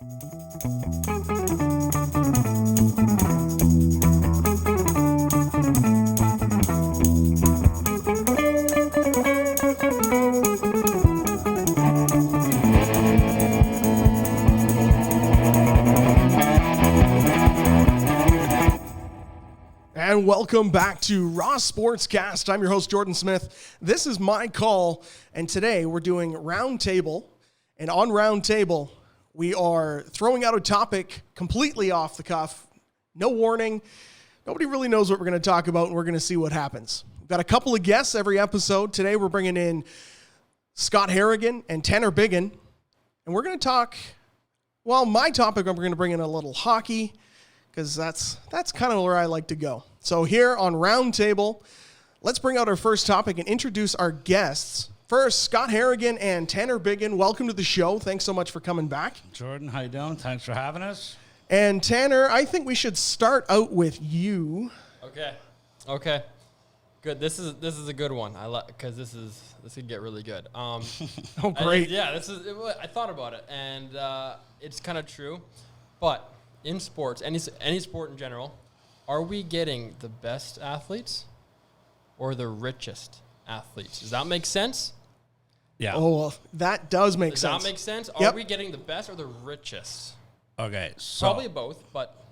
And welcome back to Raw Sportscast. I'm your host, Jordan Smith. This is My Call, and today we're doing Round Table. And on Round Table, we are throwing out a topic completely off the cuff. No warning. Nobody really knows what we're going to talk about, and we're going to see what happens. We've got a couple of guests every episode. Today we're bringing in Scott Harrigan and Tanner Biggin, and we're going to talk, well, my topic, I'm going to bring in a little hockey, because that's kind of where I like to go. So here on Round Table, let's bring out our first topic and introduce our guests. First, Scott Harrigan and Tanner Biggin, welcome to the show. Thanks so much for coming back. Jordan, how you doing? Thanks for having us. And Tanner, I think we should start out with you. Okay. Good. This is a good one. Because this could get really good. Oh, great. I thought about it, and it's kind of true. But in sports, any sport in general, are we getting the best athletes or the richest athletes? Does that make sense? Yeah. Oh, well, that does make sense. Does that make sense? Yep. Are we getting the best or the richest? Okay, so Probably both, but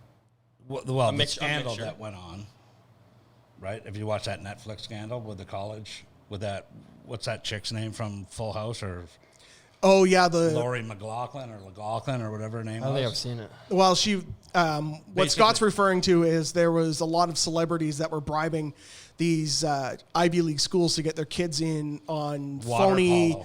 the scandal that went on, right? If you watch that Netflix scandal with the college, with that, what's that chick's name from Full House, or Oh, yeah. Lori McLaughlin or whatever her name was? I don't think I've seen it. Well, what Scott's referring to is there was a lot of celebrities that were bribing these Ivy League schools to get their kids in on phony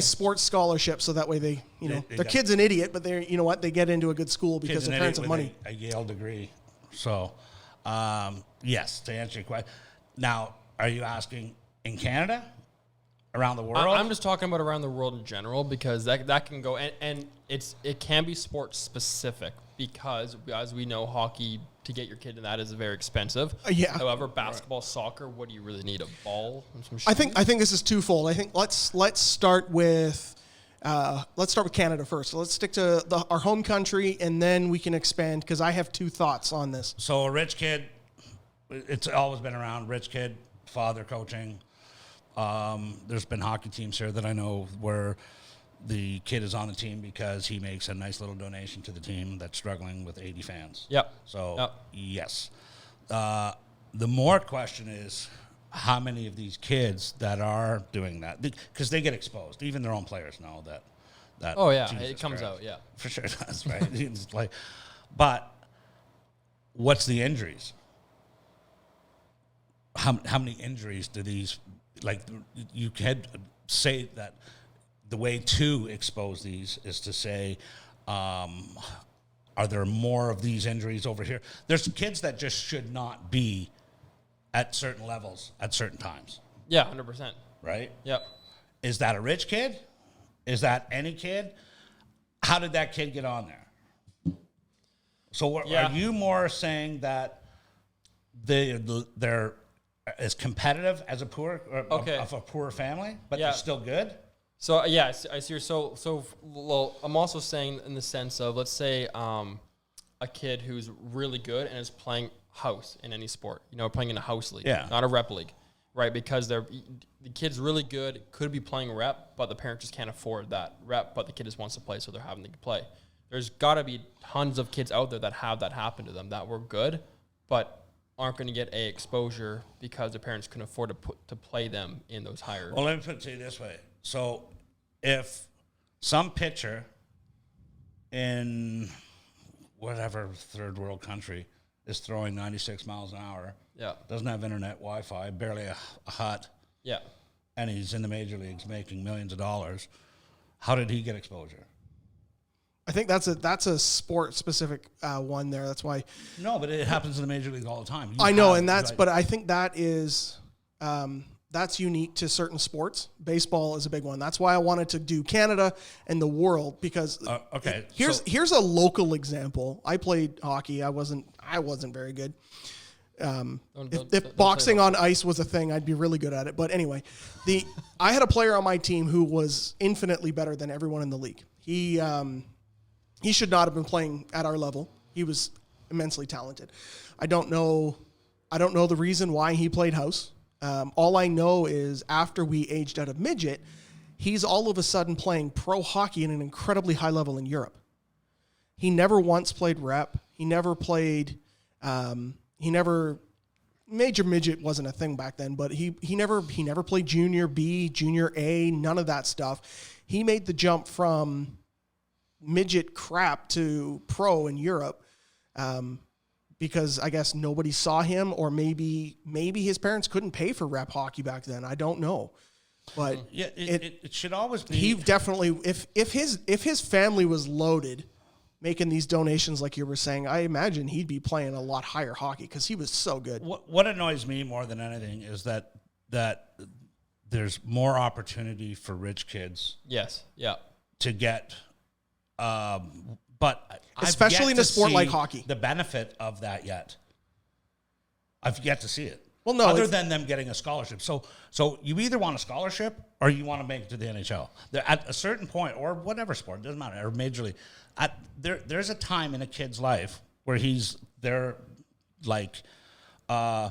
sports scholarships, so that way they their kid's an idiot, but they get into a good school because their parents have money. A Yale degree. So, yes, to answer your question. Now, are you asking in Canada? Around the world? I'm just talking about around the world in general, because that can go, and it can be sports specific, because as we know, hockey, to get your kid in that is very expensive. Yeah. However, basketball, soccer, what do you really need? A ball and some shoes? I think this is twofold. I think let's start with Canada first. So let's stick to our home country, and then we can expand, because I have two thoughts on this. So a rich kid, it's always been around. Rich kid, father coaching. There's been hockey teams here that I know where the kid is on the team because he makes a nice little donation to the team that's struggling with 80 fans. Yep. So, Yes. The more question is how many of these kids that are doing that, because they get exposed. Even their own players know that. Oh, yeah. Jesus It comes Christ. out, yeah. For sure it does, right? It's like, but what's the injuries? How many injuries do these... Like, you could say that the way to expose these is to say, are there more of these injuries over here? There's kids that just should not be at certain levels at certain times. Yeah, 100%. Right? Yep. Is that a rich kid? Is that any kid? How did that kid get on there? So are you more saying that they're as competitive as a poor of a poor family, but they're still good? So I see. Well, I'm also saying in the sense of, let's say a kid who's really good and is playing house in any sport, playing in a house league, not a rep league, right? Because the kid's really good, could be playing rep, but the parent just can't afford that rep, but the kid just wants to play, so they're having to play. There's got to be tons of kids out there that have that happen to them, that were good, but aren't going to get a exposure because their parents couldn't afford to play them in those higher. Well, let me put it to you this way. So if some pitcher in whatever third world country is throwing 96 miles an hour, doesn't have internet, Wi-Fi, barely a hut, and he's in the major leagues making millions of dollars, how did he get exposure? I think that's a sport-specific one there. That's why. No, but it happens in the major league all the time. But I think that is that's unique to certain sports. Baseball is a big one. That's why I wanted to do Canada and the world, because here's a local example. I played hockey. I wasn't very good. If boxing on ice was a thing, I'd be really good at it. But anyway, I had a player on my team who was infinitely better than everyone in the league. he should not have been playing at our level. He was immensely talented. I don't know the reason why he played house. All I know is after we aged out of midget, he's all of a sudden playing pro hockey at an incredibly high level in Europe. He never once played rep. He never played, major midget wasn't a thing back then, but he never played junior B, junior A, none of that stuff. He made the jump from midget crap to pro in Europe, because I guess nobody saw him, or maybe his parents couldn't pay for rep hockey back then. I don't know, but yeah, it should always be. He definitely, if his family was loaded, making these donations like you were saying, I imagine he'd be playing a lot higher hockey because he was so good. What annoys me more than anything is that there's more opportunity for rich kids. Yes. Yeah. To get, but especially in a sport like hockey, the benefit of that yet. I've yet to see it. Well, no, other than them getting a scholarship. So you either want a scholarship or you want to make it to the NHL. At a certain point, or whatever sport, it doesn't matter, or major league. There's a time in a kid's life where they're like, I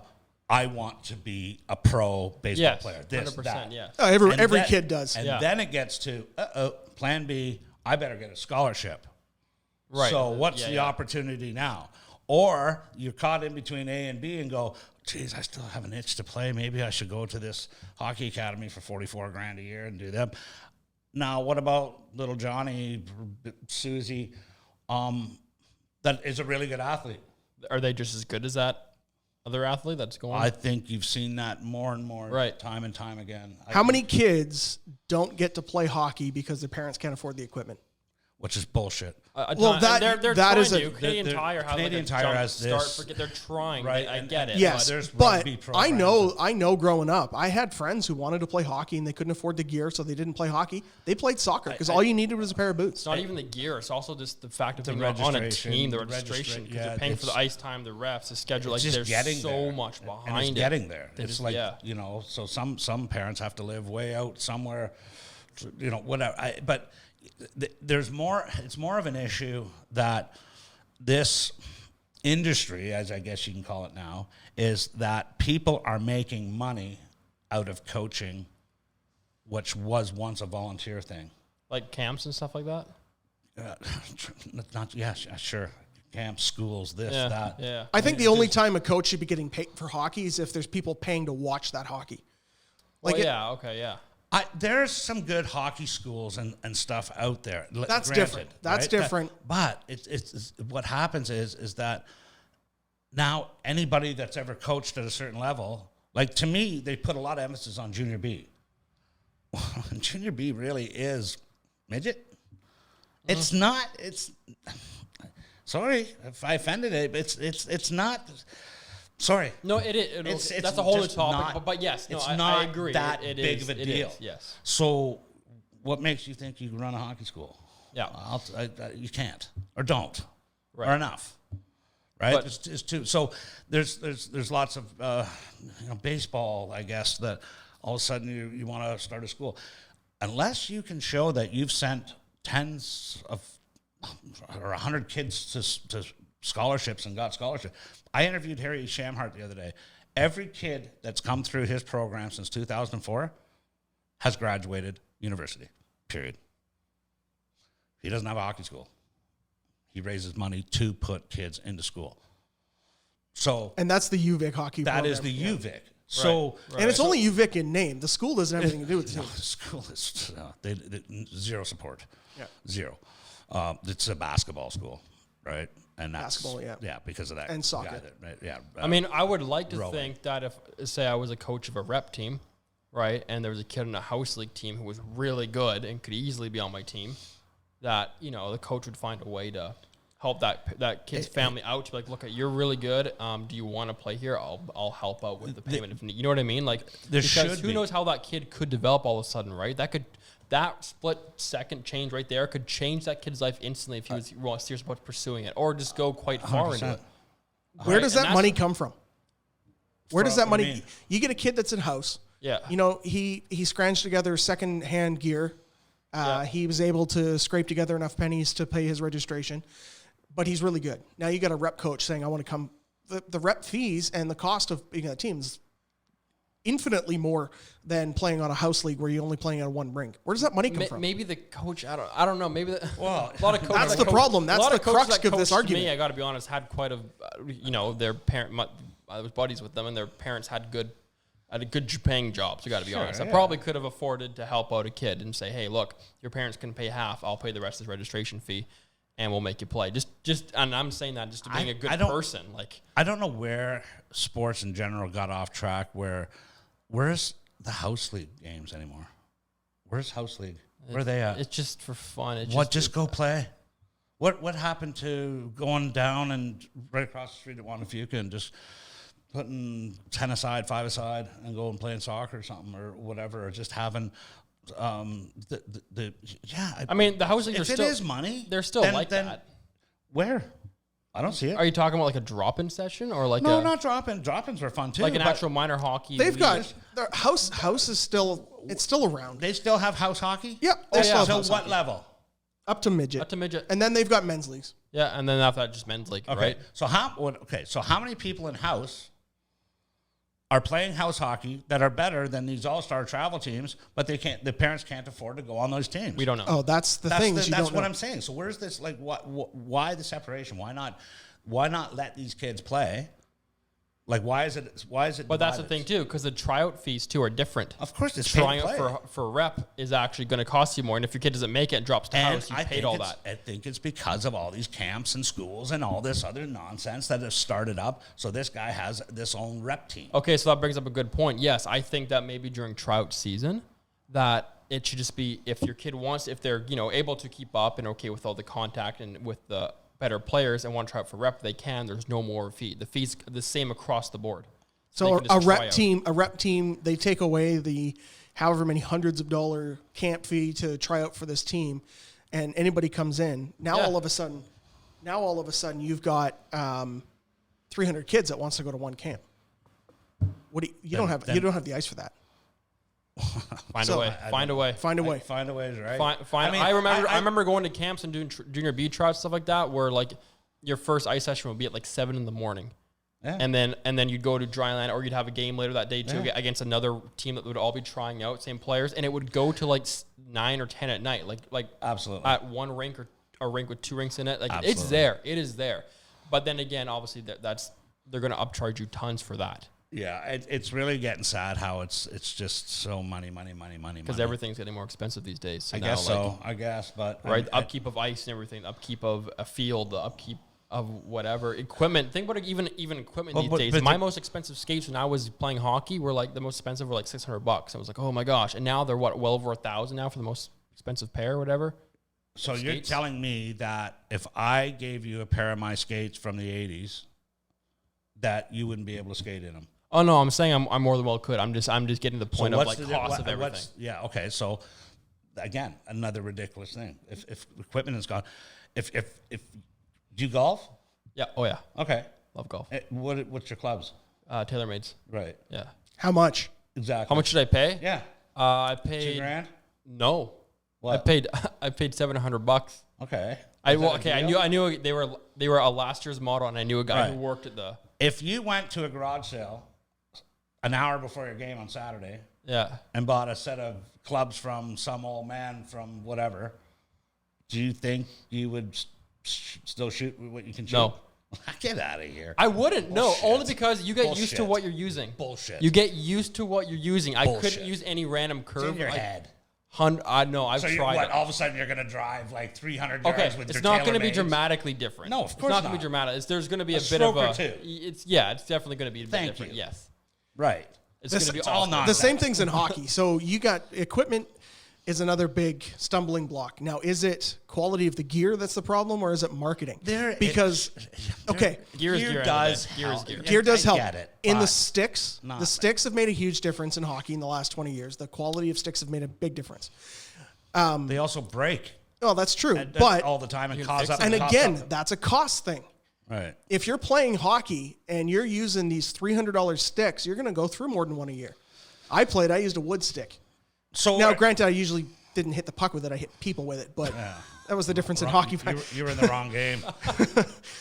want to be a pro baseball player. This, 100%, that. yes. Oh, every kid does. And then it gets to, plan B, I better get a scholarship. Right. So what's the opportunity now? Or you're caught in between A and B and go, geez, I still have an itch to play. Maybe I should go to this hockey academy for $44,000 a year and do that. Now, what about little Johnny, Susie, that is a really good athlete? Are they just as good as that other athlete that's going? I think you've seen that more and more, right, time and time again. How many kids don't get to play hockey because their parents can't afford the equipment? Which is bullshit. Well, that is a Canadian Tire has Canadian like a Tire jump has start. this. They're trying. Right, I get it. Yes, but I know growing up, I had friends who wanted to play hockey and they couldn't afford the gear, so they didn't play hockey. They played soccer because all you needed was a pair of boots. It's not even the gear. It's also just the fact of being on a registration, team, the registration, because they're paying for the ice time, the refs, the schedule. Like just there's so there. much behind and it's it. getting there. It's just, like, so some parents have to live way out somewhere, whatever. But there's more. It's more of an issue that this industry, as I guess you can call it now, is that people are making money out of coaching, which was once a volunteer thing, like camps and stuff like that. Sure. Camps, schools, that. Yeah. I think the only time a coach should be getting paid for hockey is if there's people paying to watch that hockey. There's some good hockey schools and stuff out there. That's different. That's different. But it's what happens is that now anybody that's ever coached at a certain level, like to me, they put a lot of emphasis on junior B. Junior B really is midget. It's not. It's sorry if I offended it. But it's not. Sorry. No, it is. That's a whole other topic. But yes, I agree. That big of a deal. Yes. So, what makes you think you can run a hockey school? Yeah. You can't or don't right. or enough. Right. But it's too. So there's lots of baseball. I guess that all of a sudden you want to start a school, unless you can show that you've sent tens of or 100 kids to scholarships and got scholarships. I interviewed Harry Shamhart the other day. Every kid that's come through his program since 2004 has graduated university, period. He doesn't have a hockey school. He raises money to put kids into school. And that's the UVic hockey program. That is the UVic. So, right. And it's only UVic in name. The school doesn't have anything to do with it. No, the school is they zero support. Yeah. Zero. It's a basketball school, right? And that's basketball, because of that. And soccer. Right? Yeah. I mean, I would like to think that if, say, I was a coach of a rep team, right, and there was a kid in a house league team who was really good and could easily be on my team, that the coach would find a way to help that kid's family out. To be like, look, you're really good. Do you want to play here? I'll help out with the payment if you know what I mean. Like, because who knows how that kid could develop all of a sudden, right? That split second change right there could change that kid's life instantly if he was serious about pursuing it, or just go quite far 100%. into it. Where does that money come from? Where does that money? You get a kid that's in house. Yeah. He scrounged together second-hand gear He was able to scrape together enough pennies to pay his registration, but he's really good. Now you got a rep coach saying, I want to come. The rep fees and the cost of being a team is infinitely more than playing on a house league where you're only playing on one rink. Where does that money come from? Maybe the coach, I don't know. Maybe a lot of coaches. That's the problem. That's the crux of this argument. Me, I got to be honest, had quite their parent. I was buddies with them, and their parents had good paying jobs. I got to be honest. I probably could have afforded to help out a kid and say, hey, look, your parents can pay half. I'll pay the rest of the registration fee, and we'll make you play. And I'm saying that just to being a good person. Like, I don't know where sports in general got off track. Where's the house league games anymore? Where's house league? Where are they at? It's just for fun. Just go play. What happened to going down and right across the street at Wannafuka and just putting 10 aside, 5 aside, and going playing soccer or something or whatever, or just having I mean, the house leagues if are still. It is money. They're still like that. Where? I don't see it. Are you talking about like a drop-in session or like not drop-in. Drop-ins were fun too. Like an actual minor hockey. They've got their house is still around. They still have house hockey? Yep. So what level? Up to midget. And then they've got men's leagues. Yeah, and then after that just men's league, right? So how many people in house are playing house hockey that are better than these all-star travel teams, but the parents can't afford to go on those teams? We don't know. Oh, that's the thing. That's what I'm saying. So where's this, like, why the separation? Why not let these kids play? Like, why is it But that's the thing, too, because the tryout fees, too, are different. Of course, it's trying out for rep is actually going to cost you more. And if your kid doesn't make it and drops to house, you paid all that. I think it's because of all these camps and schools and all this other nonsense that has started up. So this guy has this own rep team. Okay, so that brings up a good point. Yes, I think that maybe during tryout season, that it should just be if your kid wants, if they're able to keep up and okay with all the contact and with the better players and want to try out for rep, they can. There's no more fee. The fee's the same across the board. So a rep team, they take away the however many hundreds of dollar camp fee to try out for this team, and anybody comes in. Now all of a sudden you've got 300 kids that wants to go to one camp. You don't have the ice for that. Find a way. Find a way, right? I remember going to camps and doing junior B tryouts, stuff like that, where like your first ice session would be at like 7 a.m. Yeah. And then you'd go to Dryland, or you'd have a game later that day too against another team that would all be trying out, same players, and it would go to like 9 or 10 at night, like absolutely at one rink or a rink with 2 rinks in it. Like absolutely. It's there, it is there. But then again, obviously they're going to upcharge you tons for that. Yeah, it's really getting sad how it's just so money. Because everything's getting more expensive these days. So I guess, but right, upkeep of ice and everything, upkeep of a field, the upkeep of whatever equipment. Think about it, even equipment these days. My most expensive skates when I was playing hockey were like the most expensive were like $600. I was like, oh my gosh! And now they're well over $1,000 now for the most expensive pair or whatever. So you're telling me that if I gave you a pair of my skates from the '80s, that you wouldn't be able to skate in them? Oh no, I'm saying I'm more than well could. I'm just getting to the point of like cost of everything. Okay. So again, another ridiculous thing. If equipment is gone, if do you golf? Yeah. Oh yeah. Okay. Love golf. What's your clubs? TaylorMades. Right. Yeah. How much? Exactly. How much did I pay? Yeah. I paid $2,000. No. What? I paid $700. Okay. I knew they were a last year's model, and I knew a guy who worked at the. If you went to a garage sale an hour before your game on Saturday, and bought a set of clubs from some old man from whatever, do you think you would still shoot what you can shoot? No. Get out of here. I wouldn't. Bullshit. No, only because you get used to what you're using. Bullshit. You get used to what you're using. I couldn't use any random curve. It's in your head. I know. I've tried. All of a sudden you're going to drive like 300 yards with it's your not going to be TaylorMades? Dramatically different. No, of course it's not going to be dramatic. There's going to be a bit of a. It's definitely going to be a bit different. You. Yes. Right. It's going to be all nonsense. The same thing's in hockey. So you got equipment is another big stumbling block. Now, is it quality of the gear that's the problem, or is it marketing? Gear does help. Gear does help. In the sticks, the sticks have made a huge difference in hockey in the last 20 years. The quality of sticks have made a big difference. They also break. Oh, that's true. But all the time and cause up. And again, that's a cost thing. Right. If you're playing hockey and you're using these $300 sticks, you're going to go through more than one a year. I used a wood stick. So now, granted, I usually didn't hit the puck with it. I hit people with it. But that was the difference in hockey. You were in the wrong game.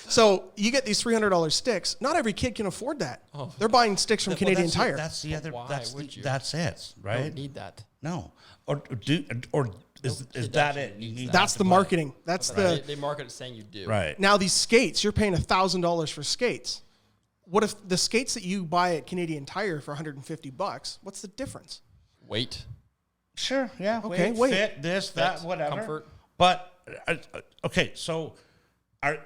So you get these $300 sticks. Not every kid can afford that. Oh. They're buying sticks from Canadian Tire. That's the other. That's it, right? You don't need that. No. Or is that it? You need that's the marketing. That's they market it saying you do. Right. Now these skates, you're paying $1,000 for skates. What if the skates that you buy at Canadian Tire for $150? What's the difference? Weight. Sure. Yeah. Okay. Weight. Fit. This. That. Whatever. Comfort. But okay. So,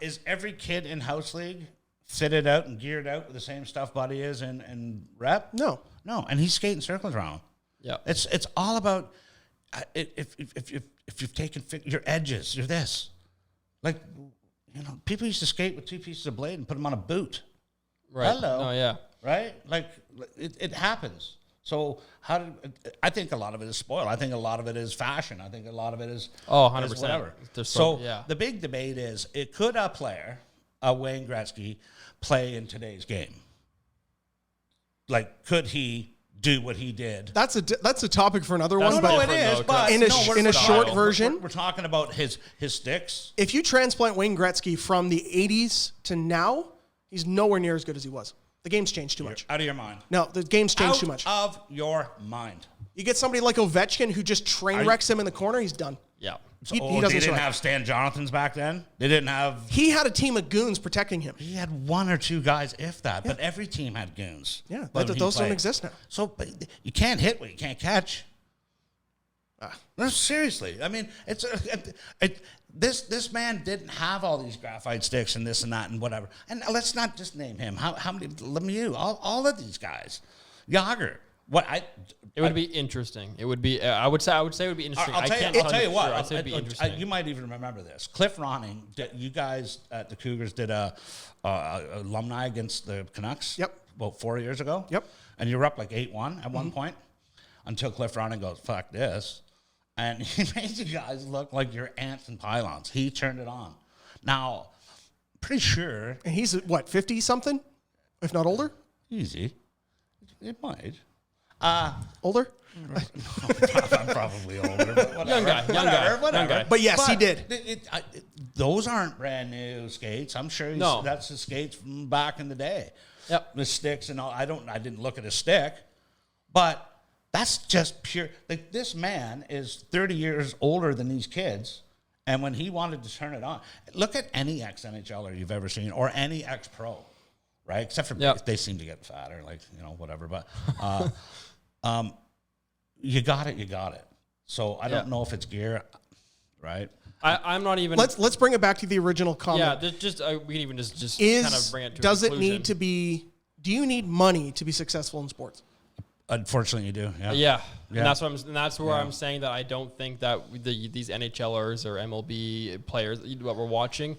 is every kid in house league fitted out and geared out with the same stuff Buddy is in rep? No. And he's skating circles around. Yeah. It's all about if you've taken your edges, you're this. Like, people used to skate with 2 pieces of blade and put them on a boot. Right. Hello. Oh yeah. Right. Like it happens. So I think a lot of it is spoiled. I think a lot of it is fashion. I think a lot of it is 100%. Whatever. So the big debate is: could a player, a Wayne Gretzky, play in today's game? Like, could he do what he did? That's a topic for another one. No, it is. But in a short version, we're talking about his sticks. If you transplant Wayne Gretzky from the 80s to now, he's nowhere near as good as he was. The game's changed too much. Out of your mind. No, the game's changed too much. Out of your mind. You get somebody like Ovechkin who just train wrecks him in the corner, he's done. Yeah. He they didn't have Stan Jonathans back then? They didn't have... He had a team of goons protecting him. He had 1 or 2 guys, if that. Yeah. But every team had goons. Yeah, those don't exist now. So you can't hit what you can't catch. No, seriously. I mean, this man didn't have all these graphite sticks and this and that and whatever. And let's not just name him. How many? Let me all of these guys. Yager. It would be interesting. It would be. I would say it would be interesting. I'll tell you what. I'd say it'd be interesting. You might even remember this. Cliff Ronning. You guys at the Cougars did a alumni against the Canucks. Yep. About 4 years ago. Yep. And you were up like 8-1 at one point, until Cliff Ronning goes, "Fuck this." And he made you guys look like your ants and pylons. He turned it on. Now, pretty sure. And he's, 50-something? If not older? Easy. It might. Older? I'm probably older. But Young guy. But yes, he did. Those aren't brand new skates. I'm sure that's the skates from back in the day. Yep. The sticks and all. I didn't look at a stick, but that's just pure. Like, this man is 30 years older than these kids, and when he wanted to turn it on, look at any ex-NHLer you've ever seen, or any ex-pro, right? Except for they seem to get fatter, like, whatever. But you got it. So I don't know if it's gear, right? I'm not even. Let's bring it back to the original comment. Yeah, we can even just kind of bring it to. Does it need to be? Do you need money to be successful in sports? Unfortunately, you do. Yeah. And that's where I'm saying that I don't think that these NHLers or MLB players that we're watching,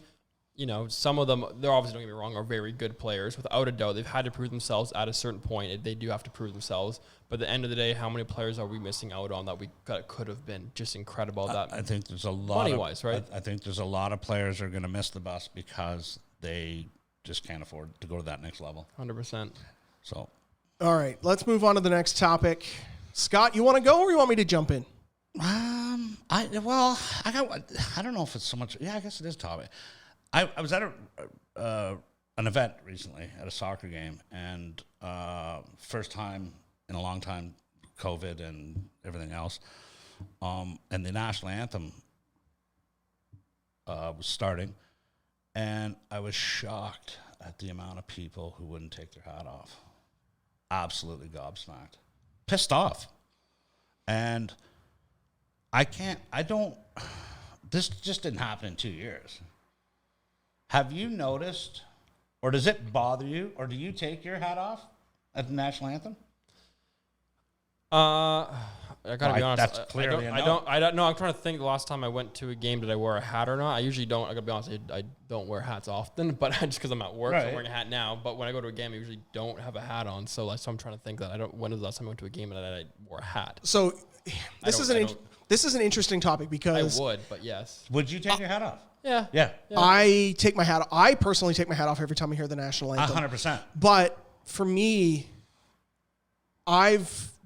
some of them, they're obviously, don't get me wrong, are very good players. Without a doubt, they've had to prove themselves at a certain point. They do have to prove themselves. But at the end of the day, how many players are we missing out on that we could have been just incredible? I think there's a lot money-wise, right? I think there's a lot of players who are going to miss the bus because they just can't afford to go to that next level. 100%. So. All right, let's move on to the next topic. Scott, you want to go or you want me to jump in? I don't know if it's so much. Yeah, I guess it is topic. I was at an event recently at a soccer game, and first time in a long time, COVID and everything else, and the national anthem was starting, and I was shocked at the amount of people who wouldn't take their hat off. Absolutely gobsmacked, pissed off. And this just didn't happen in 2 years. Have you noticed, or does it bother you, or do you take your hat off at the national anthem? I gotta be honest. That's clearly I don't know. I'm trying to think. The last time I went to a game, did I wear a hat or not? I usually don't. I gotta be honest. I don't wear hats often, but just because I'm at work, so I'm wearing a hat now. But when I go to a game, I usually don't have a hat on. So I'm trying to think that I don't. When was the last time I went to a game and I wore a hat? So this is an interesting topic because I would, but yes. Would you take your hat off? Yeah. I take my hat. I personally take my hat off every time I hear the national anthem. 100%. But for me,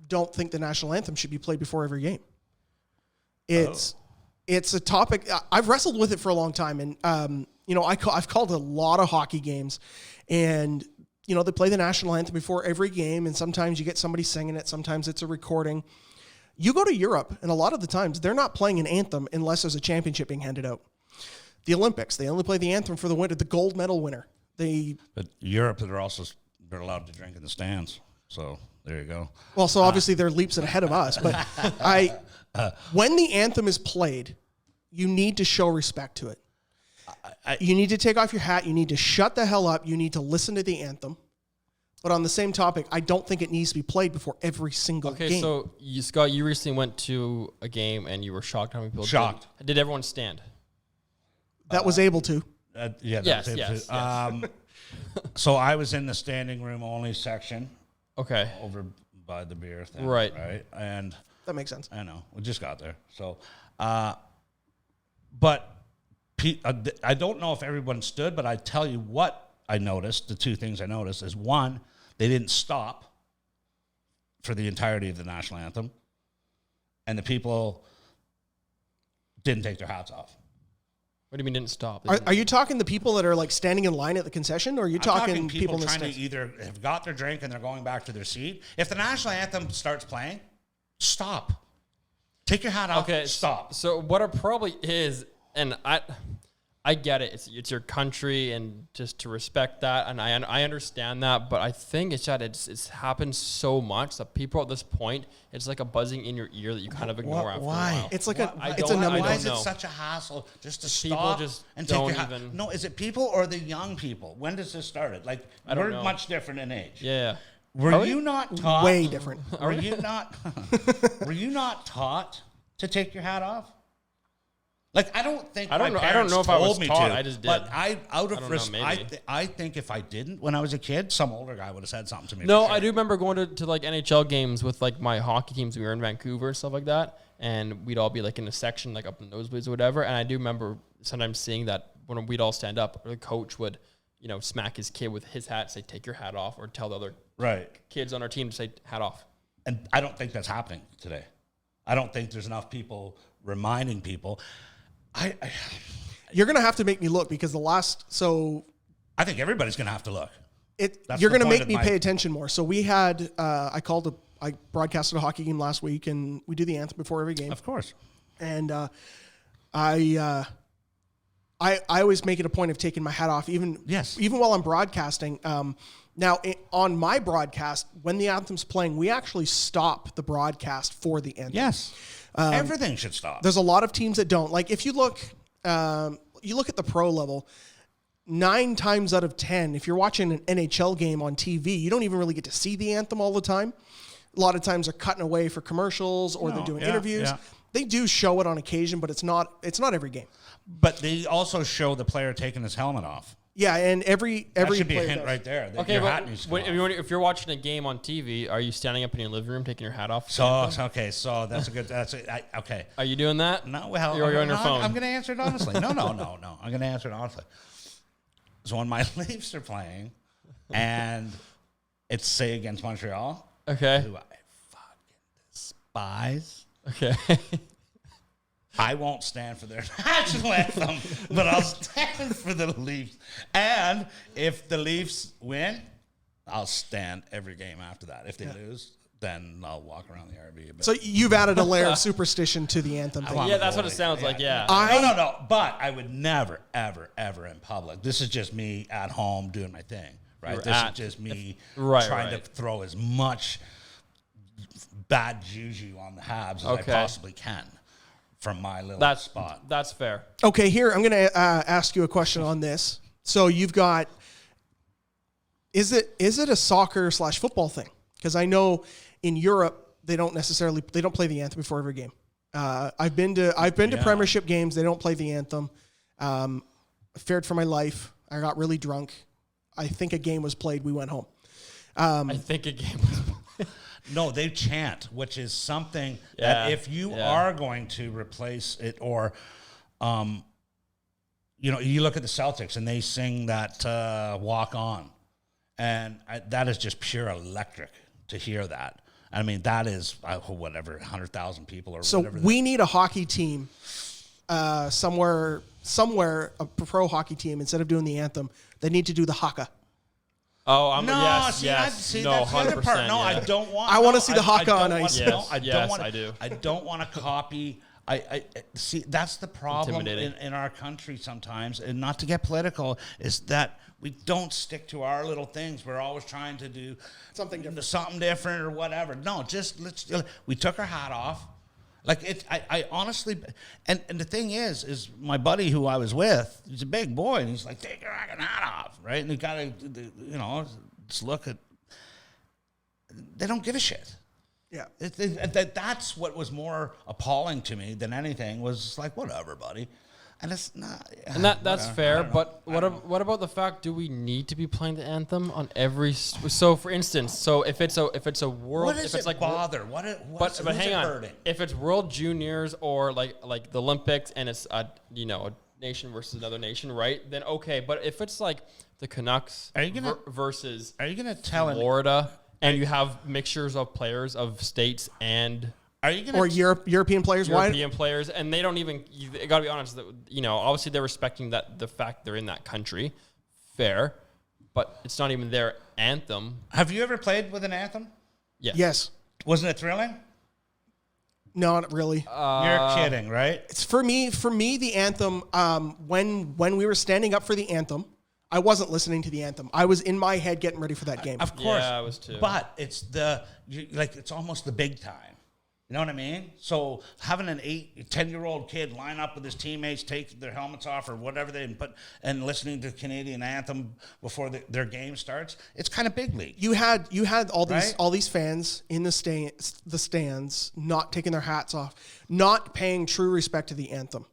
don't think the national anthem should be played before every game. It's a topic I've wrestled with it for a long time, and I've called a lot of hockey games, and they play the national anthem before every game, and sometimes you get somebody singing it, sometimes it's a recording. You go to Europe, and a lot of the times they're not playing an anthem unless there's a championship being handed out. The Olympics, they only play the anthem for the winner, the gold medal winner. But Europe, they're allowed to drink in the stands, so there you go. Well, so obviously they're leaps ahead of us, but when the anthem is played, you need to show respect to it. You need to take off your hat. You need to shut the hell up. You need to listen to the anthem. But on the same topic, I don't think it needs to be played before every single game. Okay, so Scott, you recently went to a game and you were shocked how many people did everyone stand? That was able to. Yes. So I was in the standing room only section. Okay. Over by the beer thing. Right. And that makes sense. I know. We just got there. So, but I don't know if everyone stood, but I tell you what I noticed. The two things I noticed is, one, they didn't stop for the entirety of the national anthem, and the people didn't take their hats off. What do you mean didn't stop? Are you talking the people that are like standing in line at the concession, or are you talking people in the trying stands? to either have got their drink and they're going back to their seat? If the national anthem starts playing, stop. Take your hat off. Okay, stop. So what it probably is, and I get it. It's your country, and just to respect that, and I understand that. But I think it's happened so much that people at this point, it's like a buzzing in your ear that you kind of ignore after a while. It's like why is it such a hassle just to stop and take your hat? No, is it people or the young people? When does this start? Like, we're much different in age. Yeah. Were you not taught? Way different. Were you not taught to take your hat off? Like, I don't know if I was taught. I just did. But I think if I didn't when I was a kid, some older guy would have said something to me. No, I do remember going to like NHL games with like my hockey teams. We were in Vancouver and stuff like that, and we'd all be like in a section, like up in the nosebleeds or whatever. And I do remember sometimes seeing that when we'd all stand up, the coach would, smack his kid with his hat, say, "Take your hat off," or tell the other kids on our team to say, "Hat off." And I don't think that's happening today. I don't think there's enough people reminding people. You're going to have to make me look, because I think everybody's going to have to look. You're going to make me pay attention more. So we had, I broadcasted a hockey game last week, and we do the anthem before every game. Of course. And I always make it a point of taking my hat off, even while I'm broadcasting. Now, on my broadcast, when the anthem's playing, we actually stop the broadcast for the anthem. Yes. Everything should stop. There's a lot of teams that don't. Like, if you look at the pro level, 9 times out of 10, if you're watching an NHL game on TV, you don't even really get to see the anthem all the time. A lot of times they're cutting away for commercials, or they're doing interviews. Yeah. They do show it on occasion, but it's not every game. But they also show the player taking his helmet off. Yeah, and every that should be player a hint does. right there. Okay, but if you're watching a game on TV, are you standing up in your living room taking your hat off? So that's a good. Okay. Are you doing that? No, well, you're on your phone. I'm going to answer it honestly. No. I'm going to answer it honestly. So when my Leafs are playing, and it's say against Montreal, okay, who I fucking despise. Okay. I won't stand for their national anthem, but I'll stand for the Leafs. And if the Leafs win, I'll stand every game after that. If they lose, then I'll walk around the RV a bit. So you've added a layer of superstition to the anthem thing. Yeah, that's what it sounds like, yeah. No. But I would never, ever, ever in public. This is just me at home doing my thing, right? This is just me trying to throw as much bad juju on the Habs as I possibly can. From my little spot. That's fair. Okay, here, I'm going to ask you a question on this. So you've got, is it a soccer / football thing? Because I know in Europe, they don't play the anthem before every game. I've been to Premiership games. They don't play the anthem. I feared for my life. I got really drunk. I think a game was played. We went home. I think a game was played. No, they chant, which is something that if you are going to replace it, or, you look at the Celtics and they sing that Walk On, and that is just pure electric to hear that. I mean, that is whatever 100,000 people or so whatever. We need a hockey team somewhere, a pro hockey team, instead of doing the anthem, they need to do the haka. Oh, I'm no, yes, see, yes, no, no, that's the other 100%. part. No, yeah. I don't want. I want to see the haka on ice. Yes, I yes, don't want. I do. I don't want to copy. I see. That's the problem in our country sometimes, and not to get political, is that we don't stick to our little things. We're always trying to do something different or whatever. No, just we took our hat off. Like it, I honestly, and the thing is my buddy who I was with, he's a big boy, and he's like, take your hat off, right? And you gotta, just look at, they don't give a shit. Yeah. That's what was more appalling to me than anything, was just like, whatever, buddy. And it's not. And that's fair, but what about the fact? Do we need to be playing the anthem on every? So, for instance, if it's a world, what does if it's it like bother? but hang on, if it's World Juniors or like the Olympics and it's a nation versus another nation, right? Then okay, but if it's like the Canucks versus tell Florida, and you have mixtures of players of states and. Are you gonna European players? European players, and they don't even. You got to be honest. Obviously they're respecting the fact they're in that country, fair, but it's not even their anthem. Have you ever played with an anthem? Yeah. Yes. Wasn't it thrilling? No, not really. You're kidding, right? It's for me. The anthem. When we were standing up for the anthem, I wasn't listening to the anthem. I was in my head getting ready for that game. Of course, yeah, I was too. But it's it's almost the big time. You know what I mean? So having an 10-year-old kid line up with his teammates, take their helmets off or whatever and listening to Canadian anthem before their game starts, it's kind of big league. You had all these fans in the stands not taking their hats off, not paying true respect to the anthem.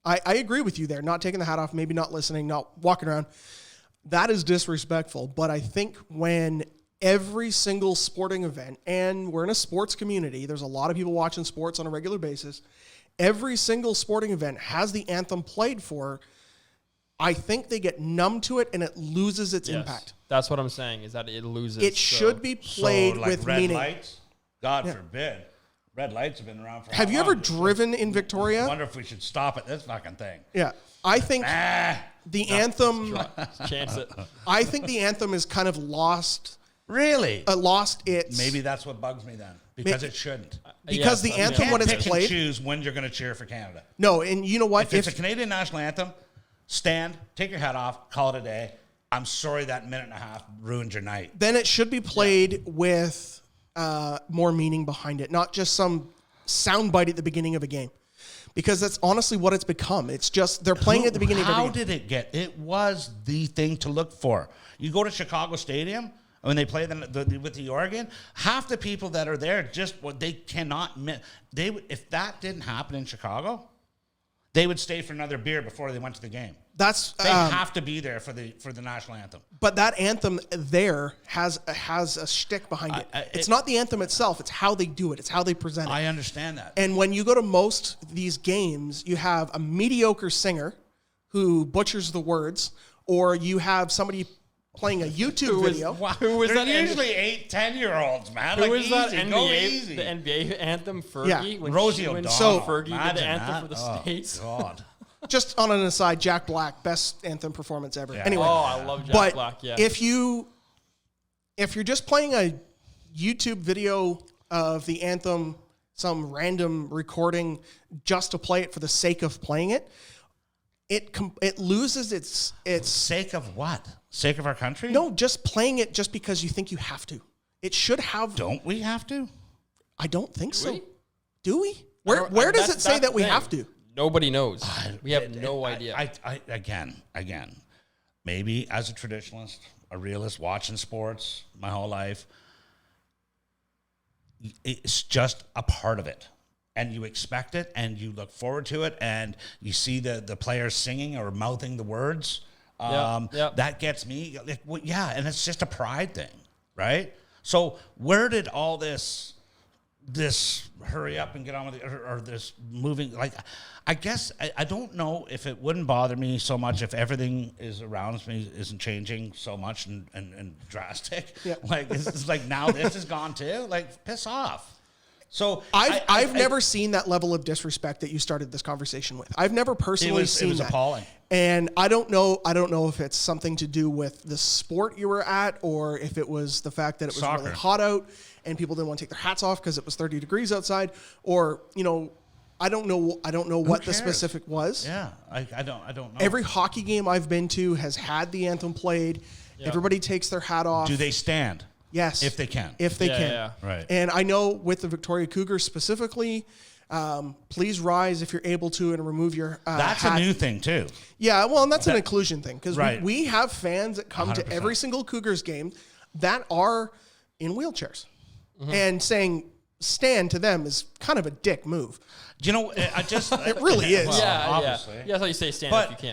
I agree with you there, not taking the hat off, maybe not listening, not walking around. That is disrespectful. But I think when every single sporting event, and we're in a sports community, there's a lot of people watching sports on a regular basis, every single sporting event has the anthem played for, I think they get numb to it and it loses its impact. That's what I'm saying, is that it loses. It should be played with red meaning. Lights? God forbid. Red lights have been around for Have you ever driven in Victoria? I wonder if we should stop at this fucking thing. Yeah. I think the anthem... Chance it. I think the anthem is kind of lost... Really? Lost its... Maybe that's what bugs me then. Because it shouldn't. Because the anthem, when it's played... You can't choose when you're going to cheer for Canada. No, and you know what? If it's a Canadian national anthem, stand, take your hat off, call it a day. I'm sorry that minute and a half ruined your night. Then it should be played with more meaning behind it, not just some soundbite at the beginning of a game. Because that's honestly what it's become. It's just they're playing at the beginning of every game. How did it get... It was the thing to look for. You go to Chicago Stadium... When they play with the organ, half the people that are there they cannot. If that didn't happen in Chicago, they would stay for another beer before they went to the game. They have to be there for the national anthem. But that anthem there has a shtick behind it. It's not the anthem itself; it's how they do it. It's how they present it. I understand that. And when you go to most of these games, you have a mediocre singer who butchers the words, or you have somebody playing a YouTube video. Who was They're that? Usually 8-10-year-olds, man. Who was that NBA? The NBA anthem, Fergie? Yeah. When Rosie when O'Donnell. Fergie did Imagine the anthem that. for the Oh, States. God. Just on an aside, Jack Black, best anthem performance ever. Yeah. Anyway, I love Jack Black. Yeah. if you're just playing a YouTube video of the anthem, some random recording just to play it for the sake of playing it, it loses its Sake of what? Sake of our country? No, just playing it just because you think you have to. It should have. Don't we have to? I don't think so. we? Do we? Where does it say that we have to? Nobody knows. We have no idea. Again, maybe as a traditionalist, a realist, watching sports my whole life, it's just a part of it. And you expect it, and you look forward to it, and you see the players singing or mouthing the words. That gets me. And it's just a pride thing, right? So where did all this this hurry up and get on with it, or this moving. Like, I guess I don't know if it wouldn't bother me so much if everything is around me isn't changing so much and drastic. Yeah. Like, it's like now this is gone too. Like, piss off. So I've never seen that level of disrespect that you started this conversation with. I've never personally seen that. It was appalling. And I don't know if it's something to do with the sport you were at, or if it was the fact that it was really hot out and people didn't want to take their hats off because it was 30 degrees outside, or I don't know what the specific was. Yeah, I don't know. Every hockey game I've been to has had the anthem played. Yep. Everybody takes their hat off. Do they stand? Yes. If they can. If they can. Yeah. Right. And I know with the Victoria Cougars specifically, please rise if you're able to and remove your That's hat. a new thing too. Yeah, well, and that's an inclusion thing, because right. we have fans that come 100%. To every single Cougars game that are in wheelchairs. Mm-hmm. And saying stand to them is kind of a dick move. You know, I just... it really is. Well, yeah, obviously. Yeah, that's why you say stand if you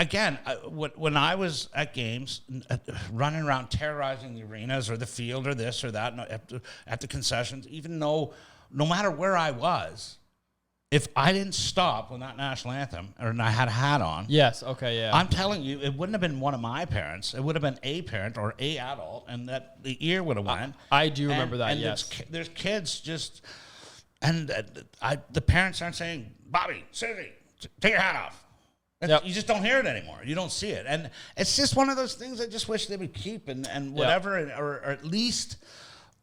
can. When I was at games, running around terrorizing the arenas or the field or this or that, at the concessions, even though no matter where I was, if I didn't stop when that national anthem, or I had a hat on... Yes, okay, yeah. I'm telling you, it wouldn't have been one of my parents. It would have been a parent or a adult, and that the ear would have went. I do remember that, and yes. There's kids just... And the parents aren't saying, Bobby, Susie, take your hat off. Yep. You just don't hear it anymore. You don't see it. And it's just one of those things I just wish they would keep and whatever, or at least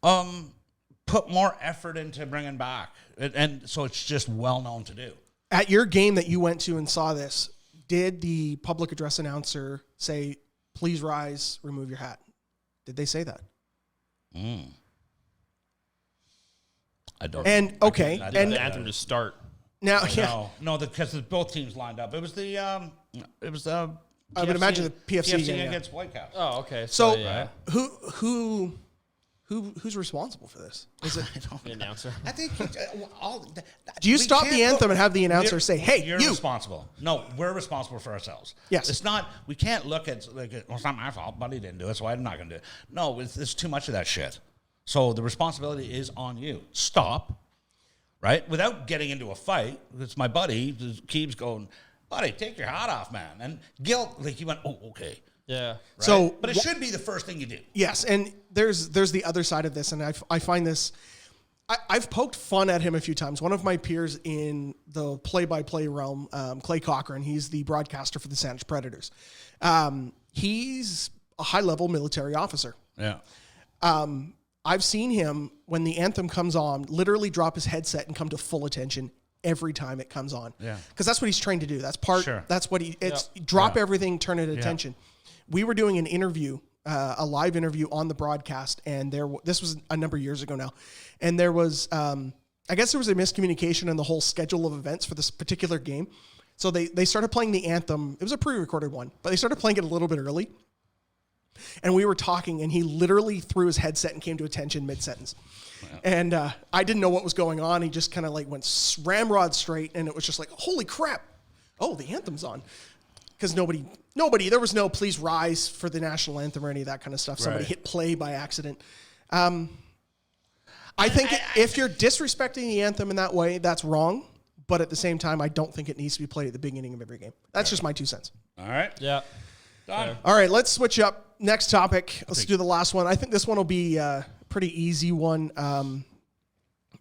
put more effort into bringing back. And so it's just well known to do. At your game that you went to and saw this, did the public address announcer say, please rise, remove your hat? Did they say that? I don't. And know. okay, and the anthem to start. Now, no, because both teams lined up. It was the I would imagine the PFC game against Whitecaps. Oh, okay. So who's responsible for this? Is it the announcer? I think. Do you stop the anthem and have the announcer say, "Hey, you're responsible"? No, we're responsible for ourselves. Yes, it's not. We can't look at well, it's not my fault. Buddy didn't do it, so I'm not going to do it. No, it's too much of that shit. So the responsibility is on you. Stop, right? Without getting into a fight. It's my buddy who keeps going, buddy, take your hat off, man. And guilt, like he went, oh, okay. Yeah. Right? So, but it should be the first thing you do. Yes, and there's the other side of this, and I find this. I've poked fun at him a few times. One of my peers in the play-by-play realm, Clay Cochran, he's the broadcaster for the Saanich Predators. He's a high-level military officer. Yeah. I've seen him, when the anthem comes on, literally drop his headset and come to full attention every time it comes on. Yeah. Because that's what he's trained to do. That's part. Sure. That's what drop everything, turn it attention. We were doing an interview, a live interview on the broadcast, and this was a number of years ago now, and there was, I guess there was a miscommunication in the whole schedule of events for this particular game. So they started playing the anthem. It was a pre-recorded one, but they started playing it a little bit early. And we were talking, and he literally threw his headset and came to attention mid-sentence. Wow. And I didn't know what was going on. He just kind of like went ramrod straight, and it was just like, holy crap. Oh, the anthem's on. Because nobody, there was no please rise for the national anthem or any of that kind of stuff. Somebody hit play by accident. I think if you're disrespecting the anthem in that way, that's wrong. But at the same time, I don't think it needs to be played at the beginning of every game. That's just my 2 cents. All right. Yeah. Done. All right, let's switch up. Next topic. Let's do the last one. I think this one will be a pretty easy one.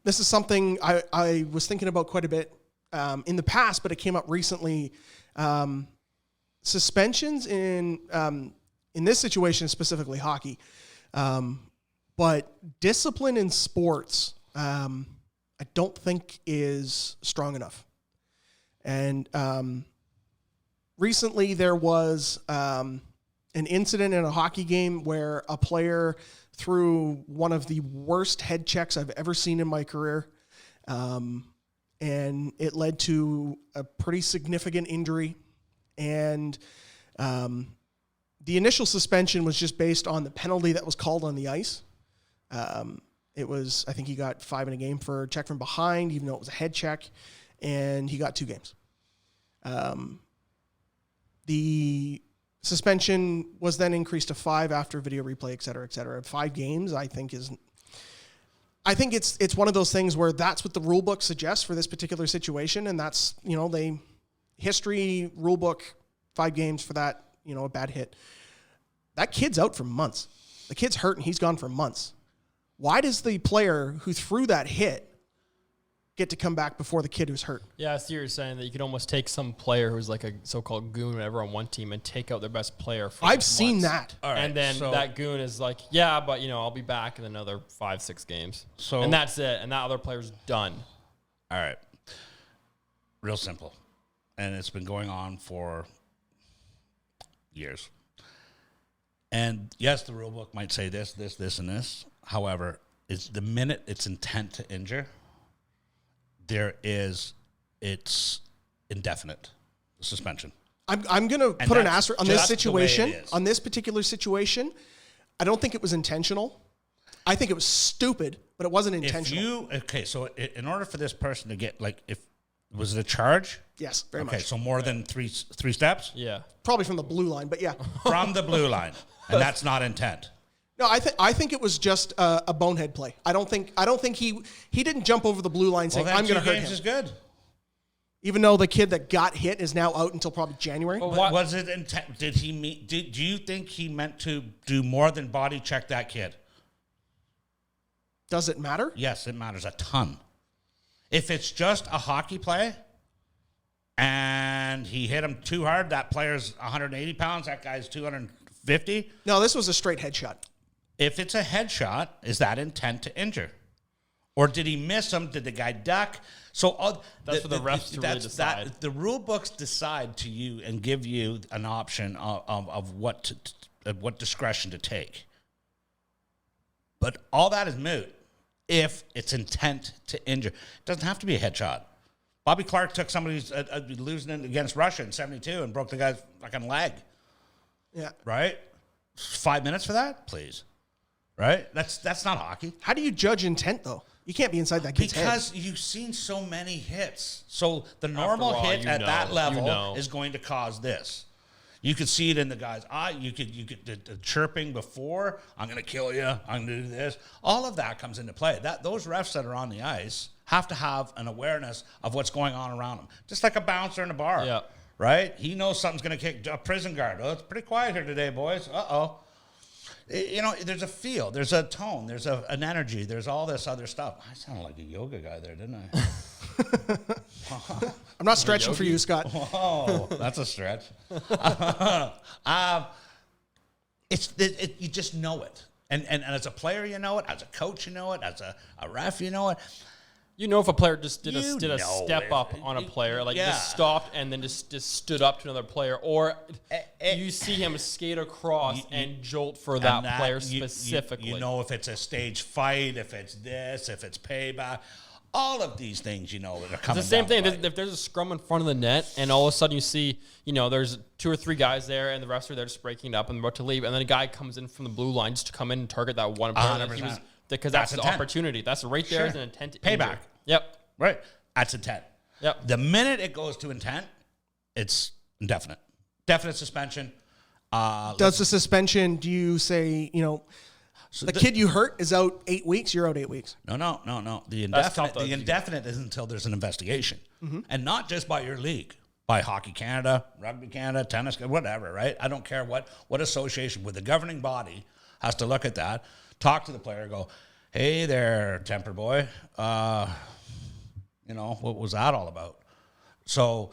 This is something I was thinking about quite a bit in the past, but it came up recently. Suspensions in this situation, specifically hockey, but discipline in sports, I don't think is strong enough. And recently there was an incident in a hockey game where a player threw one of the worst head checks I've ever seen in my career. And it led to a pretty significant injury. And the initial suspension was just based on the penalty that was called on the ice. It was, I think he got 5 in a game for a check from behind, even though it was a head check, and he got 2 games. The suspension was then increased to 5 after video replay, et cetera, et cetera. 5 games, I think, is I think it's one of those things where that's what the rule book suggests for this particular situation, and that's, history, rule book, 5 games for that, a bad hit. That kid's out for months. The kid's hurt and he's gone for months. Why does the player who threw that hit get to come back before the kid who's hurt? Yeah, I see you're saying that you could almost take some player who's like a so-called goon or whatever on one team and take out their best player for I've seen that. All right, and then that goon is like, yeah, but I'll be back in another 5-6 games. And that's it. And that other player's done. All right. Real simple. And it's been going on for years. And yes, the rule book might say this, and this. However, it's the minute it's intent to injure, it's indefinite suspension. I'm going to put an asterisk on this situation, on this particular situation. I don't think it was intentional. I think it was stupid, but it wasn't intentional. So in order for this person to get, was it a charge? Yes, very much. Okay, so more than three steps? Yeah. Probably from the blue line, but yeah. From the blue line, and that's not intent. No, I think it was just a bonehead play. I don't think he didn't jump over the blue line saying, I'm going to hurt him. Is good. Even though the kid that got hit is now out until probably January. But was it intent? Do you think he meant to do more than body check that kid? Does it matter? Yes, it matters a ton. If it's just a hockey play and he hit him too hard, that player's 180 pounds, that guy's 250. No, this was a straight headshot. If it's a headshot, is that intent to injure? Or did he miss him? Did the guy duck? So that's for the refs to really decide. The rule books decide to you and give you an option of what discretion to take. But all that is moot if it's intent to injure. It doesn't have to be a headshot. Bobby Clark took somebody's losing it against Russia in 72 and broke the guy's fucking leg. Yeah. Right? 5 minutes for that? Please. Right? That's not hockey. How do you judge intent, though? You can't be inside that kid's head. Because you've seen so many hits. So the normal hit at that level is going to cause this. You could see it in the guys' eye. You could the chirping before, I'm going to kill you, I'm going to do this. All of that comes into play. Those refs that are on the ice have to have an awareness of what's going on around them. Just like a bouncer in a bar. Yeah. Right? He knows something's going to kick a prison guard. Oh, it's pretty quiet here today, boys. Uh-oh. There's a feel, there's a tone, there's an energy, there's all this other stuff. I sounded like a yoga guy there, didn't I? I'm not stretching for you, Scott. Oh, that's a stretch. You just know it. And as a player, you know it. As a coach, you know it. As a ref, you know it. You know if a player just did a step up on a player, just stopped and then just stood up to another player, or you see him skate across and jolt for that player specifically. You know if it's a stage fight, if it's this, if it's payback. All of these things, that are coming. It's the same thing. If there's a scrum in front of the net, and all of a sudden you see, there's 2 or 3 guys there, and the refs are there just breaking up and about to leave, and then a guy comes in from the blue line just to come in and target that one player. 100%. Because that's the opportunity. That's right there is an intent to payback. Injure. Yep. Right. That's intent. Yep. The minute it goes to intent, it's indefinite. Definite suspension. Does the suspension, do you say, so the kid you hurt is out 8 weeks, you're out 8 weeks? No. The indefinite is until there's an investigation. Mm-hmm. And not just by your league. By Hockey Canada, Rugby Canada, Tennis, whatever, right? I don't care what association. With the governing body has to look at that, talk to the player, go, hey there, temper boy. What was that all about? So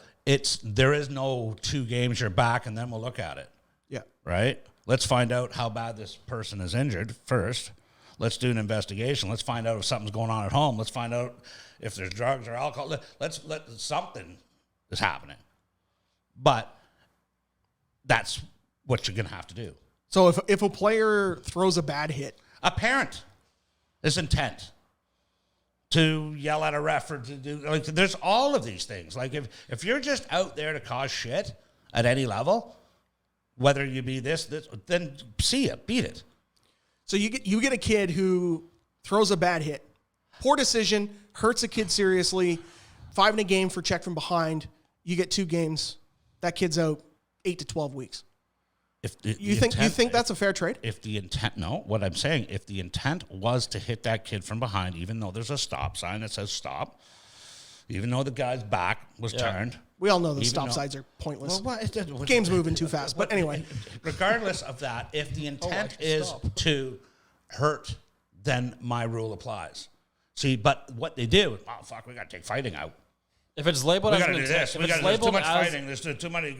there is no 2 games, you're back, and then we'll look at it. Yeah. Right? Let's find out how bad this person is injured first. Let's do an investigation. Let's find out if something's going on at home. Let's find out if there's drugs or alcohol. Let something is happening. But that's what you're going to have to do. So if a player throws a bad hit, a parent is intent to yell at a ref or to do there's all of these things. Like if you're just out there to cause shit at any level, whether you be this, then see it, beat it. So you get a kid who throws a bad hit, poor decision, hurts a kid seriously, 5 in a game for check from behind. You get 2 games. That kid's out 8 to 12 weeks. You think that's a fair trade? If the intent, no, what I'm saying, if the intent was to hit that kid from behind, even though there's a stop sign that says stop, even though the guy's back was turned. We all know the stop signs are pointless. The game's moving too fast. But anyway. Regardless of that, if the intent is to hurt, then my rule applies. See, but what they do, we got to take fighting out. If it's labeled as an intent, there's too much fighting, there's too many.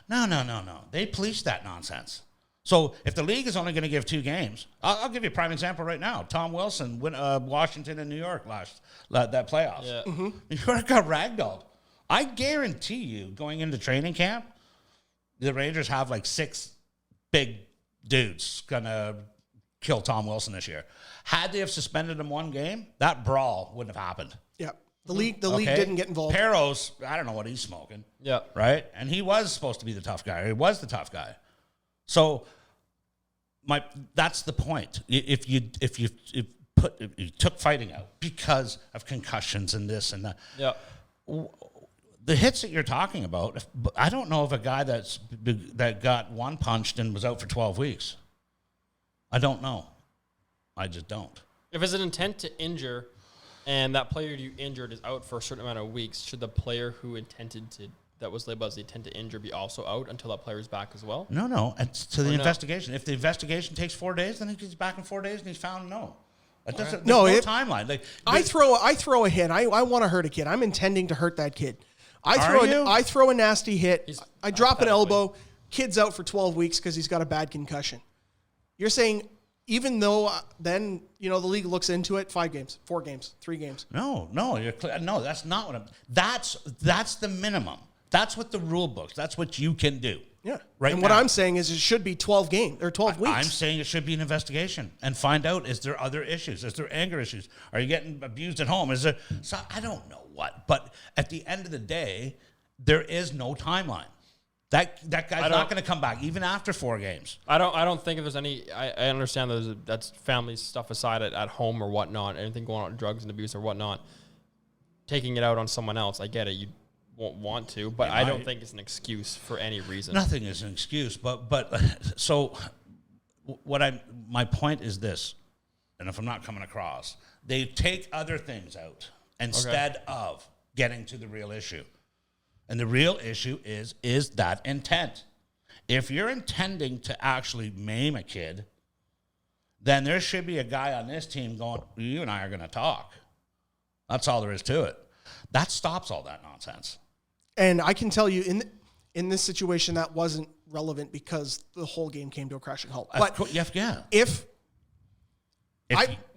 No. They police that nonsense. So if the league is only going to give 2 games, I'll give you a prime example right now. Tom Wilson, Washington and New York that playoffs. Yeah. Mm-hmm. New York got ragdolled. I guarantee you, going into training camp, the Rangers have like 6 big dudes gonna kill Tom Wilson this year. Had they have suspended him 1 game, that brawl wouldn't have happened. Yeah. The league didn't get involved. Perros, I don't know what he's smoking. Yeah. Right? And he was supposed to be the tough guy. He was the tough guy. So that's the point. If you took fighting out because of concussions and this and that. Yeah. The hits that you're talking about, I don't know of a guy that got one punched and was out for 12 weeks. I don't know. I just don't. If it's an intent to injure and that player you injured is out for a certain amount of weeks, should the player who that was labeled as the intent to injure be also out until that player is back as well? No. It's to the investigation. If the investigation takes 4 days, then he's back in 4 days and he's found no. There's no timeline. I throw a hit. I want to hurt a kid. I'm intending to hurt that kid. I throw a nasty hit. I drop an elbow. Kid's out for 12 weeks because he's got a bad concussion. You're saying even though then the league looks into it, 5 games, 4 games, 3 games. No, that's not what I'm. That's the minimum. That's what the rule books. That's what you can do. Yeah. Right. And what I'm saying is it should be 12 games or 12 weeks. I'm saying it should be an investigation and find out, is there other issues? Is there anger issues? Are you getting abused at home? So I don't know what. But at the end of the day, there is no timeline. That guy's not going to come back even after 4 games. I don't think if there's any. I understand that's family stuff aside at home or whatnot. Anything going on, drugs and abuse or whatnot. Taking it out on someone else, I get it. You won't want to, but I don't think it's an excuse for any reason. Nothing is an excuse, but so my point is this, and if I'm not coming across, they take other things out instead of getting to the real issue. And the real issue is that intent. If you're intending to actually maim a kid, then there should be a guy on this team going, you and I are going to talk. That's all there is to it. That stops all that nonsense. And I can tell you in this situation that wasn't relevant because the whole game came to a crashing halt. But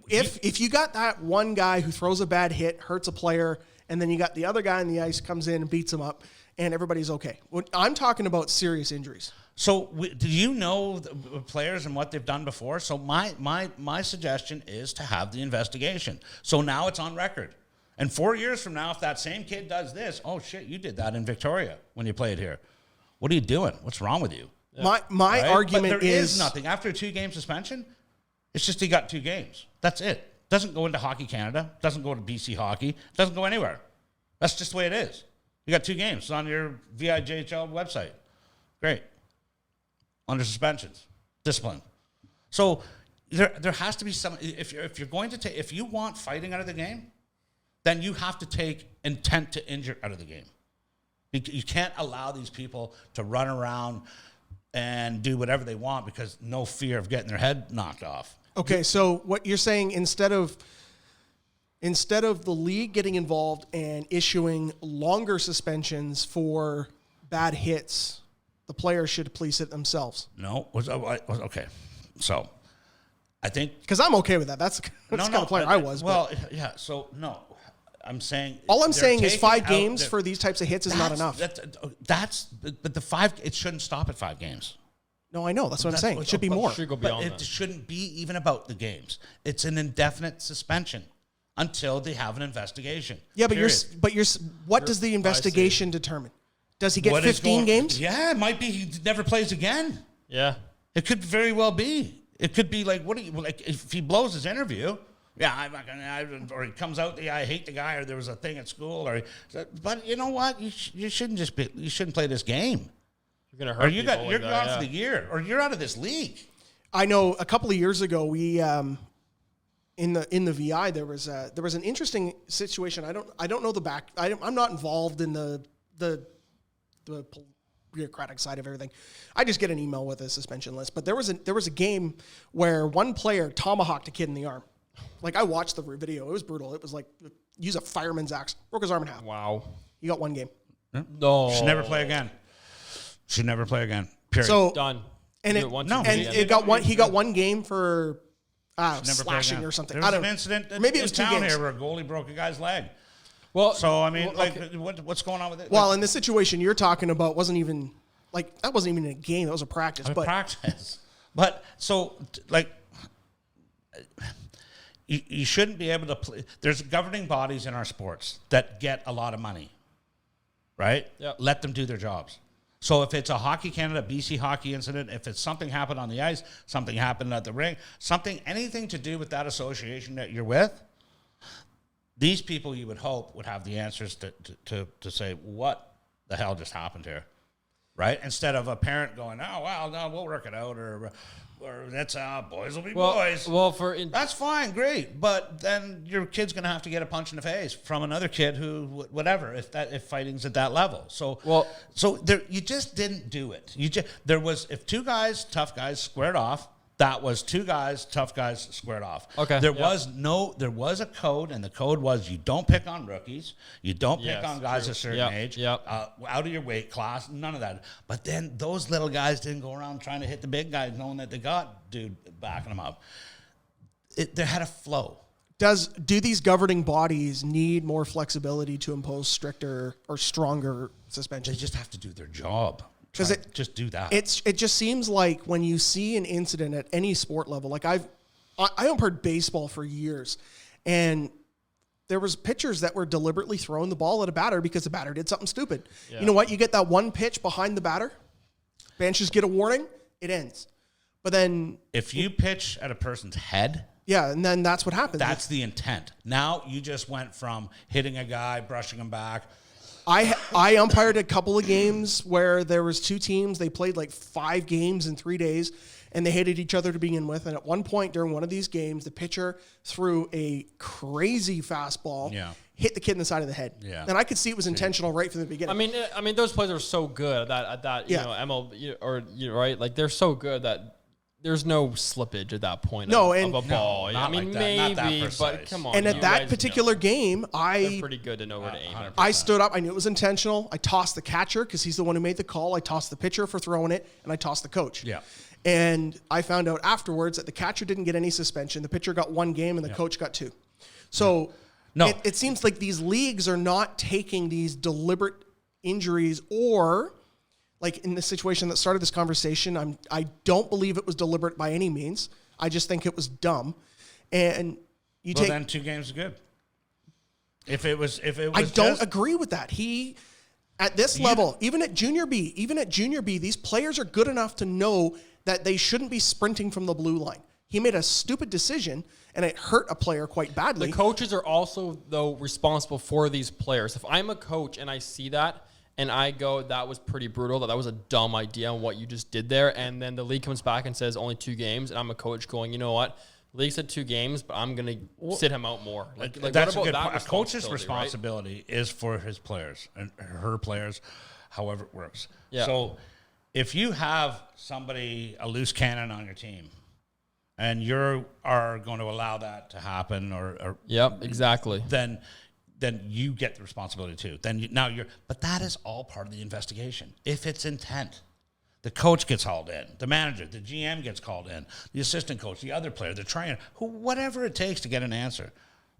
if you got that one guy who throws a bad hit, hurts a player, and then you got the other guy on the ice comes in and beats him up, and everybody's okay. I'm talking about serious injuries. So do you know the players and what they've done before? So my suggestion is to have the investigation. So now it's on record. And 4 years from now, if that same kid does this, oh shit, you did that in Victoria when you played here. What are you doing? What's wrong with you? Yeah. My argument but there is nothing. After a 2-game suspension, it's just he got 2 games. That's it. Doesn't go into Hockey Canada. Doesn't go to BC Hockey. Doesn't go anywhere. That's just the way it is. You got 2 games. It's on your VIJHL website. Great. Under suspensions, discipline. So there has to be some. If you're going to take, if you want fighting out of the game, then you have to take intent to injure out of the game. You can't allow these people to run around and do whatever they want because no fear of getting their head knocked off. Okay, so what you're saying, instead of the league getting involved and issuing longer suspensions for bad hits, the players should police it themselves. No, okay. So I think because I'm okay with that. That's the kind of player I was. Well, yeah. So no. I'm saying all I'm saying is 5 games for these types of hits is not enough. But the 5. It shouldn't stop at 5 games. No, I know. That's what I'm saying. It should be more. It shouldn't be even about the games. It's an indefinite suspension until they have an investigation. Yeah, but what does the investigation determine? Does he get 15 games? Yeah, it might be he never plays again. Yeah, it could very well be. It could be like if he blows his interview. Yeah, or he comes out. I hate the guy, or there was a thing at school, but you know what? You shouldn't play this game. You're gonna hurt. You're gone for the year, or you're out of this league. I know a couple of years ago we in the VI there was an interesting situation. I don't know the back. I'm not involved in the bureaucratic side of everything. I just get an email with a suspension list. But there was a game where one player tomahawked a kid in the arm. Like, I watched the video. It was brutal. It was like use a fireman's axe, broke his arm in half. Wow. He got one game. No. Should never play again. Period. So done. And he got one game for slashing or something. There was an incident maybe it was 2 games here where a goalie broke a guy's leg. Well, so I mean, what's going on with it? Well, in the situation you're talking about, wasn't even a game. That was a practice. But so like, you shouldn't be able to play. There's governing bodies in our sports that get a lot of money, right? Yep. Let them do their jobs. So if it's a Hockey Canada, BC hockey incident, if it's something happened on the ice, something happened at the ring, anything to do with that association that you're with, these people you would hope would have the answers to say, what the hell just happened here, right? Instead of a parent going, oh, well, no, we'll work it out, or that's boys will be boys. Well, that's fine, great, but then your kid's going to have to get a punch in the face from another kid who, whatever, if fighting's at that level. So you just didn't do it. If 2 guys, tough guys, squared off. That was 2 guys, tough guys, squared off. Okay. There was a code, and the code was you don't pick on rookies, you don't pick on guys a certain age, out of your weight class, none of that. But then those little guys didn't go around trying to hit the big guys, knowing that they got dude backing them up. They had a flow. Do these governing bodies need more flexibility to impose stricter or stronger suspensions? They just have to do their job. Because just do that. It just seems like when you see an incident at any sport level, like I umpired baseball for years, and there was pitchers that were deliberately throwing the ball at a batter because the batter did something stupid. Yeah. You know what? You get that one pitch behind the batter, benches get a warning, it ends. But then if you pitch at a person's head, yeah, and then that's what happens. That's the intent. Now you just went from hitting a guy, brushing him back. I umpired a couple of games where there was 2 teams. They played like 5 games in 3 days, and they hated each other to begin with. And at one point during one of these games, the pitcher threw a crazy fastball, hit the kid in the side of the head. Yeah. And I could see it was intentional right from the beginning. I mean, those plays are so good at that you know, MLB or right, like they're so good that there's no slippage at that point of a ball. I mean, maybe, but come on. And at that particular game, they're pretty good to know where to aim. 100%. I stood up. I knew it was intentional. I tossed the catcher because he's the one who made the call. I tossed the pitcher for throwing it, and I tossed the coach. Yeah. And I found out afterwards that the catcher didn't get any suspension. The pitcher got 1 game, and the coach got 2. So it seems like these leagues are not taking these deliberate injuries or... Like in the situation that started this conversation, I don't believe it was deliberate by any means. I just think it was dumb. And then 2 games are good. If it was I don't agree with that. At this level, even at junior B, these players are good enough to know that they shouldn't be sprinting from the blue line. He made a stupid decision, and it hurt a player quite badly. The coaches are also, though, responsible for these players. If I'm a coach and I see that, and I go, that was pretty brutal, that was a dumb idea on what you just did there. And then the league comes back and says only 2 games. And I'm a coach going, you know what? The league said 2 games, but I'm going to sit him out more. Like that's a good point. A coach's responsibility is for his players and her players, however it works. Yeah. So if you have somebody, a loose cannon on your team, and you are going to allow that to happen or yep, exactly. Then you get the responsibility too. But that is all part of the investigation. If it's intent, the coach gets hauled in, the manager, the GM gets called in, the assistant coach, the other player, the trainer, whatever it takes to get an answer,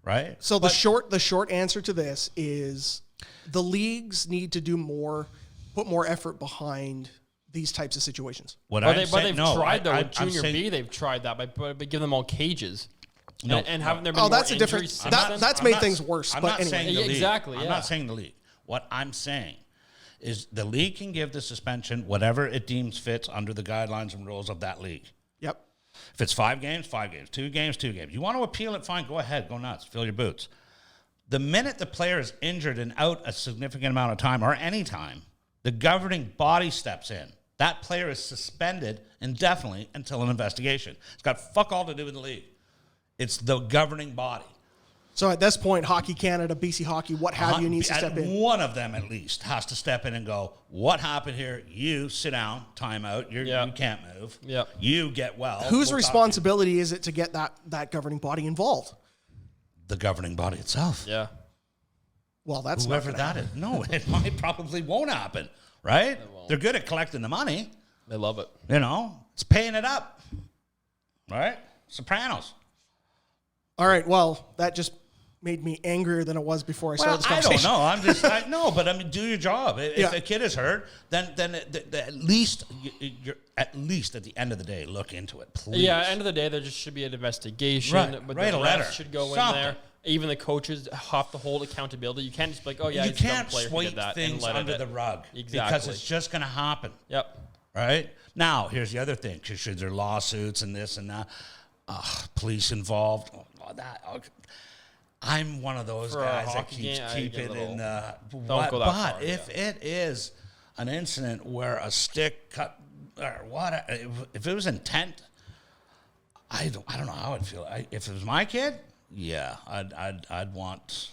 right? So the short answer to this is the leagues need to do more, put more effort behind these types of situations. They've tried though with Junior B. They've tried that by giving them all cages. And haven't there been more that's a different. That's made things worse. I'm not saying the league. Exactly. I'm not saying the league. What I'm saying is the league can give the suspension whatever it deems fits under the guidelines and rules of that league. Yep. If it's 5 games, 5 games. 2 games, 2 games. You want to appeal it, fine. Go ahead. Go nuts. Fill your boots. The minute the player is injured and out a significant amount of time or any time, the governing body steps in That player is suspended indefinitely until an investigation. It's got fuck all to do with the league. It's the governing body. So at this point, Hockey Canada, BC Hockey, what have you, needs to step in. One of them at least has to step in and go, what happened here? You sit down, time out. You can't move. Yep. You get well. Whose responsibility is it to get that governing body involved? The governing body itself. Yeah. Well, that's whoever that is. No, it probably won't happen, right? They're good at collecting the money. They love it. You know, it's paying it up, right? Sopranos. All right, well, that just made me angrier than it was before I started this conversation. I don't know. But I mean, do your job. If a kid is hurt, then at least at the end of the day, look into it, please. Yeah, at the end of the day, there just should be an investigation. Right. But Write the a letter. refs should go Something. in there. Even the coaches have to hold accountability. You can't just be like, oh yeah, you he's a dumb can't player who sweep did that things under the rug. Exactly. Because it's just going to happen. Yep. Right? Now, here's the other thing. Should there lawsuits and this and that? Police involved. I'm one of those guys that keeps keeping in the... But if it is an incident where a stick cut or what, if it was intent, I don't know how I'd feel. If it was my kid, yeah, I'd want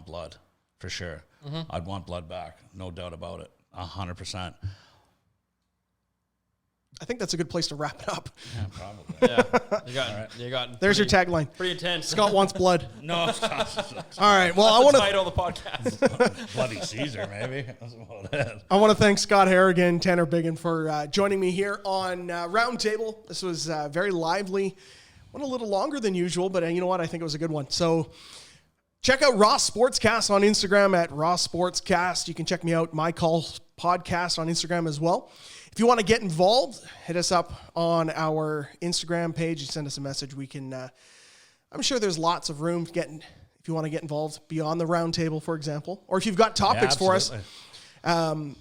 blood for sure. Mm-hmm. I'd want blood back, no doubt about it, 100%. I think that's a good place to wrap it up. Yeah, probably. Yeah, you got. There's your tagline. Pretty intense. Scott wants blood. No. All right. Well, I want to title of the podcast. Bloody Caesar, maybe. I want to thank Scott Harrigan, Tanner Biggin for joining me here on Round Table. This was very lively. Went a little longer than usual, but you know what? I think it was a good one. So check out Ross Sportscast on Instagram at Ross Sportscast. You can check me out, MyCall Podcast on Instagram as well. If you want to get involved, hit us up on our Instagram page. You send us a message. We can, I'm sure there's lots of room if you want to get involved beyond the round table, for example, or if you've got topics for us.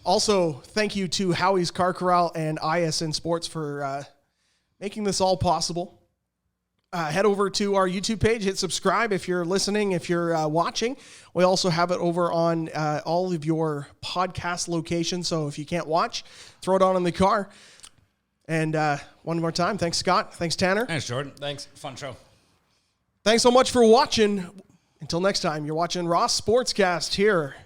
Also, thank you to Howie's Car Corral and ISN Sports for making this all possible. Head over to our YouTube page, hit subscribe if you're listening, if you're watching. We also have it over on all of your podcast locations. So if you can't watch, throw it on in the car. And one more time, thanks, Scott. Thanks, Tanner. Thanks, Jordan. Thanks. Fun show. Thanks so much for watching. Until next time, you're watching Ross Sportscast here.